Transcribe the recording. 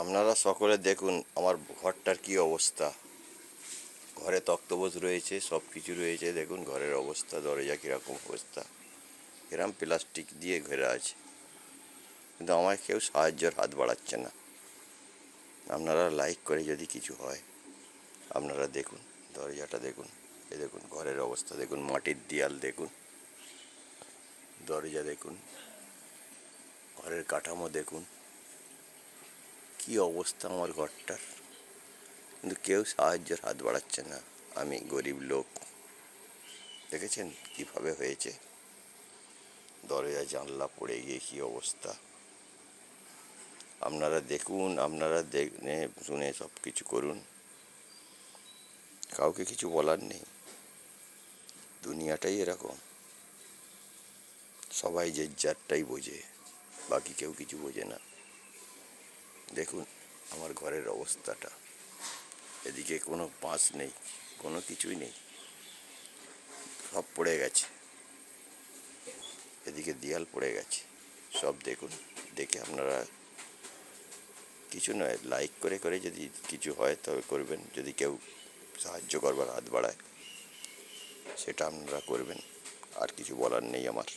আপনারা সকলে দেখুন আমার ঘরটার কি অবস্থা। ঘরে তক্তপোষ রয়েছে, সব কিছু রয়েছে, দেখুন ঘরের অবস্থা, দরজা কীরকম অবস্থা, এরম প্লাস্টিক দিয়ে ঘেরা আছে, কিন্তু আমায় কেউ সাহায্যের হাত বাড়াচ্ছে না। আপনারা লাইক করে যদি কিছু হয়, আপনারা দেখুন দরজাটা দেখুন, এ দেখুন ঘরের অবস্থা দেখুন, মাটির দেয়াল দেখুন, দরজা দেখুন, ঘরের কাঠামো দেখুন, কি অবস্থা আমার ঘরটার, কিন্তু কেউ সাহায্যের হাত বাড়াচ্ছে না। আমি গরিব লোক, দেখেছেন কিভাবে হয়েছে, দরজা জানলা পড়ে গিয়ে কি অবস্থা। আপনারা দেখুন, আপনারা দেখে শুনে সব কিছু করুন, কাউকে কিছু বলার নেই, দুনিয়াটাই এরকম, সবাই যে যারটাই বোঝে, বাকি কেউ কিছু বোঝে না। দেখুন আমার ঘরের অবস্থাটা, এদিকে কোনো বাঁশ নেই, কোনো কিছুই নেই, সব পড়ে গেছে, এদিকে দেয়াল পড়ে গেছে, সব দেখুন। দেখে আপনারা কিছু নয়, লাইক করে করে যদি কিছু হয় তবে করবেন, যদি কেউ সাহায্য করবার হাত বাড়ায় সেটা আপনারা করবেন, আর কিছু বলার নেই আমার।